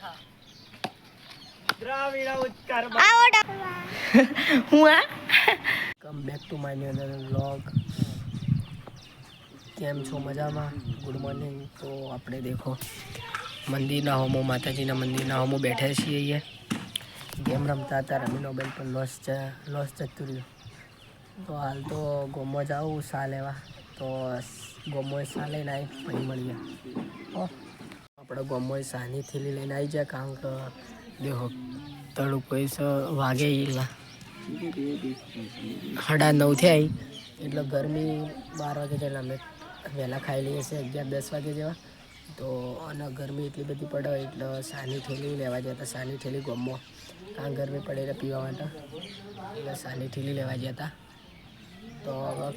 Come back to my new another vlog. કેમ છો? મજામાં? Good morning. તો આપણે દેખો મંદિરના હોમો, માતાજીના મંદિરના હોમો બેઠા છીએ અહીંયા ગેમ રમતા હતા. રમી નોબેલ પર લોસ જતું રહ્યું. તો હાલ તો ગોમો જાઉં સા લેવા, તો ગોમો સા લઈને આવી પછી મળીએ. આપણે ગોમો સાની થેલી લઈને આવી જાય, કારણ કે દેખો તળું પૈસ વાગે 9:30 થયા, એટલે ગરમી 12 વાગે જેટલા અમે વહેલા ખાઈ લઈએ છીએ, 11-10 વાગે જેવા. તો અને ગરમી એટલી બધી પડે એટલે સાની થેલી લેવા જતા. સાની થેલી ગમો કારણ ગરમી પડે એટલે પીવા માટે, એટલે સાની થેલી લેવા જતા. તો હવે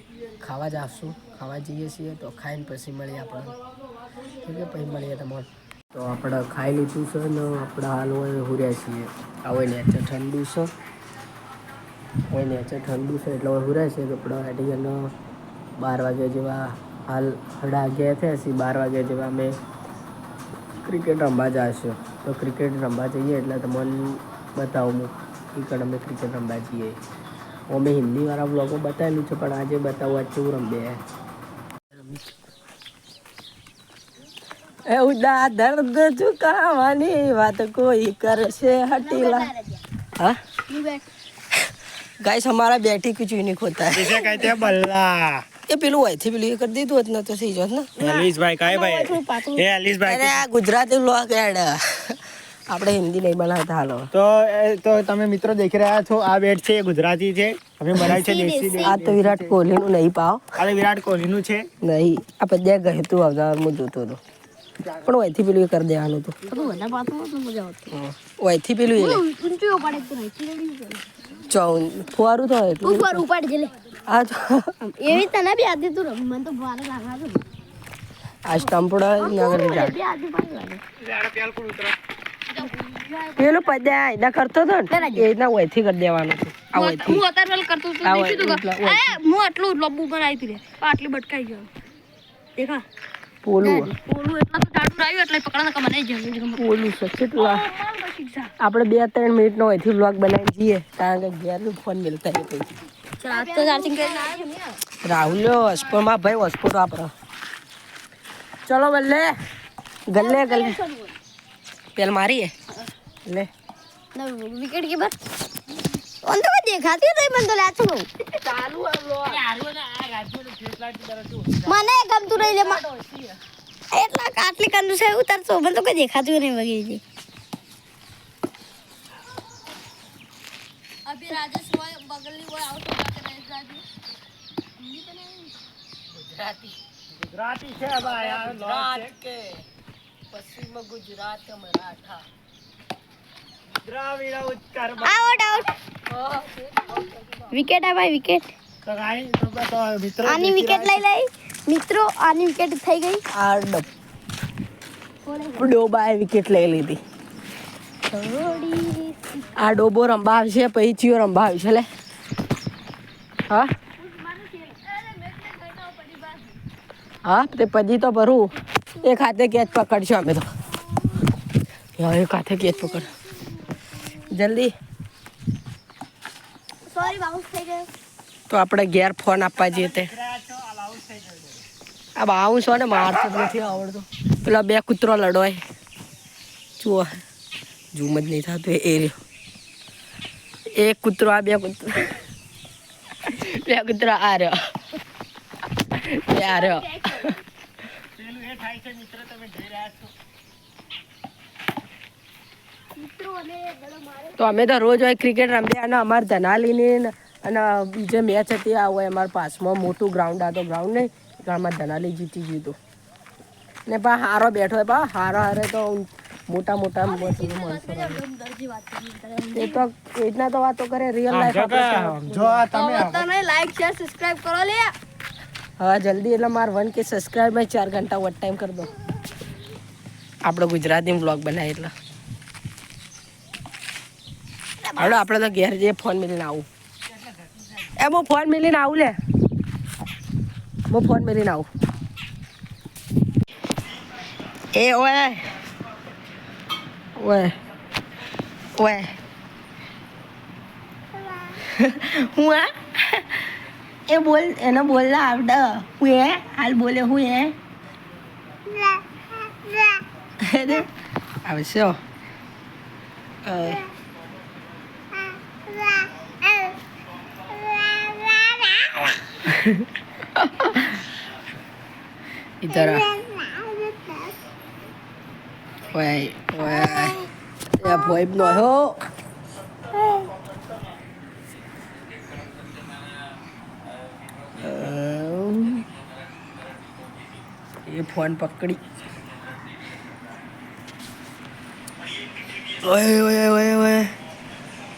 ખાવા જ આવશું, ખાવા જઈએ છીએ. તો ખાઈને પછી મળીએ આપણે, ઠીક છે? પછી મળીએ તમારે. તો આપણે ખાઈ લીધું છે ને આપણે હાલ હોય હુર્યા છીએ. આ હોય નેચર ઠંડુ છે, હોય નેચર ઠંડુ છે એટલે હુર્યા છે. તો આપણે અડીને 12 વાગ્યા જેવા, હાલ 11:30 થયા છે. 12 વાગ્યા જેવા અમે ક્રિકેટ રમવા જશે. તો ક્રિકેટ રમવા જઈએ એટલે તમને બતાવું ક્રિકેટ અમે ક્રિકેટ રમવા જઈએ. અમે હિન્દીવાળા બ્લોગો બતાવેલું છે, પણ આજે બતાવું આજ કેવું રમે. એ ઉડા દર્દ ચુકાવાની વાત કોઈ કરશે હટીલા. हाँ गाइस हमारा बैठी कुछ नहीं होता है. इसे कहते हैं बल्ला. ये पेलू है थी पेलू ये कर दी तो इतना तो सही जो ना. अलीश भाई काय भाई ये अलीश भाई अरे गुजराती लोग ऐड આપણે હિન્દી નહીં બનાવતા. હાલો તો તમે મિત્રો દેખી રહ્યા છો, આ બેટ છે ગુજરાતી છે, અમે બનાવી છે દેશી. આ તો વિરાટ કોહલી નું નહીં પાવ, આ વિરાટ કોહલી નું છે નહીં. આ પદ્યા ગયું તું અવતાર હું જોતો હતો, પણ ઓયથી પેલું કરી દેવાનું હતું. ઓયથી પેલું ફુવારું તો ઉપાડી લે. આ એવી તને બી આદી તું મને તો ફુવારા લાગા તો આ સ્ટમ્પડા નગર પેલું પદ્યા એના કરતો હતો ને એના ઓયથી કરી દેવાનું હતું. હું અત્યારે પેલ કરતો હતો, દેખી તું હું આટલું લંબુ બનાવી હતી, આટલી બટકાઈ ગયો. દેખા પોલું એટલા તો ટાટું આવ્યું એટલે પકડના કમાને જમ પોલું છે કેટલું. આપણે 2-3 મિનિટનો અહીંથી વ્લોગ બનાવી જઈએ, કારણ કે ઘેર ફોન મિલતા એ પછી રાહુલ હોસ્પોમાં ભાઈ હોસ્પોટ વાપરો. ચલો બલ્લે ગલ્લે ગલ્લે પેલ મારી લે વિકેટ કીપર ઓન તો દેખાતી નહીં મને તો લાચું ચાલુ મને ગમતું નહીં લે એટલા કાટલી કંદુ છે ઉતરતો મને તો કઈ દેખાતું નહીં વગી છે. अभी राजेश बॉय बगली बॉय आउट हो जाते हैं हिंदी तो नहीं गुजराती છે ભાઈ આ ગુજરાત કે પશ્ચિમ ગુજરાત મરાઠા દ્રાવિડ ઉત્તર આઉટ વિકેટ આ ભાઈ વિકેટ. તો ગાઈ તો મિત્રો આની વિકેટ લઈ મિત્રો, આની વિકેટ થઈ ગઈ. આ ડોબાએ વિકેટ લઈ લીધી. આ ડોબો રંબા આવશે પછી ચિયો રંબા આવશે લે. હા હા તે પછી તો ભરું એક હાથે કેચ પકડશું અમે તો. એક હાથે કેચ પકડ જલ્દી. સોરી બાઉન્સ થઈ ગયો. તો આપણે ઘેર ફોન આપવા જઈએ તે આ બાઉન્સ હોય ને મારતો નથી આવડતો. પેલા 2 કૂતરો લડવાય જુઓ ઝૂમ જ નહીં થતું એ રહ્યો. એક કૂતરો આ 2 કૂતરો 2 કૂતરો આ રહ્યો આ રહ્યો. તો અમે તો રોજ હોય ક્રિકેટ રમીએ, અને અમારે ધનાલીની અને બીજે મેચ હતી આ હોય અમારા પાસમાં મોટું ગ્રાઉન્ડ આ તો ગ્રાઉન્ડ નહીં, અમારે ધનાલી જીતી ગયું હતું ને પા હારો બેઠો હોય પા હારે તો મોટા મોટા માણસો એ તો એટલા તો વાતો કરે રિયલ લાઈફ. જો તમે લાઈક શેર સબસ્ક્રાઇબ કરો લે. હા જલ્દી એટલે માર 1K સબસ્ક્રાઇબ માં 4 ઘંટા વોટ ટાઈમ કરી દો. આપણો ગુજરાતી વ્લોગ બનાવી એટલે હાલો આપણે તો ઘેર જઈએ ફોન મિલીને આવું. હું ફોન મિલીને આવું લે, હું ફોન મિલીને આવું. એ ઓય ઓય ઓય હું આ એ બોલ એને બોલના આવડે હું એ હાલ બોલે હું એ આવશે इधर आ ओए ओए या भोइब न हो ये फोन पकड़ी ओए ओए ओए ओए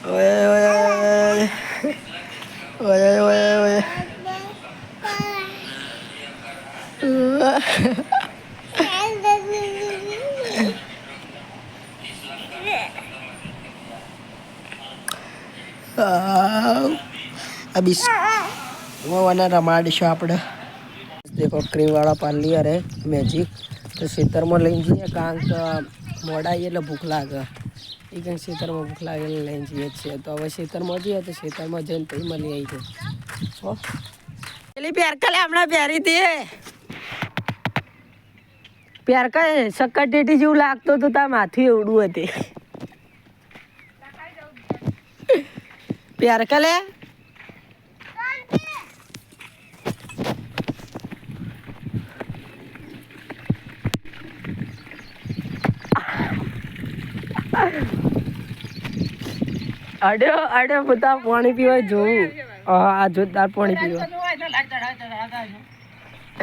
ओए ओए ओए ओए ओए अभी वो वाला रमाड़ीशो આપણે देखो क्रीम वाला पान लिया रे मैजिक तो खेतर में लई जઈએ કારણ કે મોડા આવીએ એટલે ભૂખ લાગે એ કંઈક ખેતરમાં ભૂખ લાગે એટલે લઈને જઈએ છીએ તો હવે ખેતરમાં જઈએ તો ખેતરમાં જઈને પછી મળી આવી છે હો પેલી પ્યારકા હમણાં પ્યારી હતી પ્યારકા શક્કર ટેટી જેવું લાગતું હતું તાર માથું એવડું હતી પ્યારકા લે અડ્યો અડ્યો બધા પાણી પીવા જોવું આ જોરદાર પાણી પીવા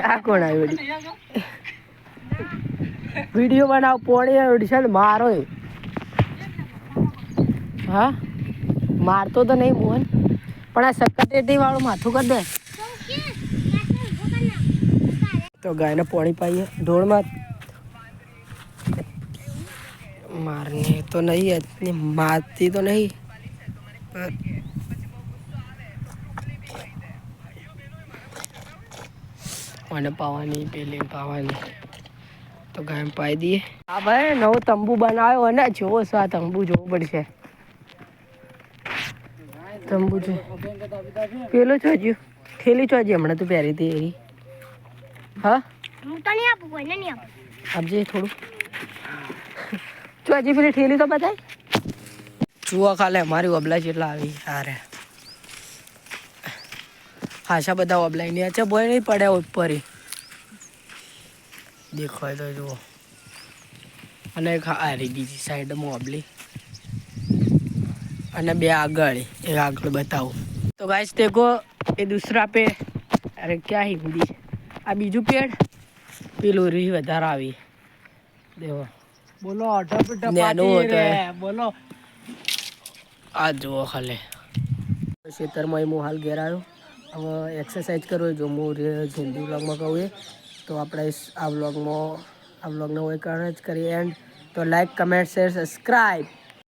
આ કોણ આવ્યું વિડીયો બનાવ પાણી આવ્યું છે મારો હા મારતો તો નહીં મોહન પણ આ સક્કટેટી વાળું માથું કરી દે તો ગાયને પાણી પાઈએ ઢોળમાં મારને તો નહીં મારતી તો નહીં અને પાવાની પેલી પાવાની તો ગાય પાઈ દઈએ હા ભાઈ નવો તંબુ બનાવ્યો અને જોવો છો આ તંબુ જોવું પડશે તંબુ જો પેલો ચોજ્યું થેલી ચોજી હમણાં તું પહેરી હતી એરી હા આપજે થોડું ચોજી પેલી ઠેલી તો બતાય ચૂવા ખાલે અમારી ઓબલા જેટલા આવી હારે હાશા બધા ઓબલાઈ ને અચ્છા બોય નહીં પડ્યા ઉપર દેખાય તો જુઓ અને એક હારી બીજી સાઈડમાં ઓબલી અને બે આગળ એક આગળ બતાવું તો ગાઈસ દેખો એ દૂસરા પેડ અરે ક્યાં હિન્દી આ બીજું પેડ પેલું રી વધારે આવી દેવો બોલો બોલો આ જુઓ ખાલે ખેતરમાં હું હાલ ઘેર આવ્યો હવે એક્સરસાઇઝ કરવો જો હું હિન્દી વ્લોગમાં કહું એ તો આપણે આ વ્લોગને હોય કારણ જ કરીએ એન્ડ તો લાઈક કમેન્ટ શેર સબસ્ક્રાઈબ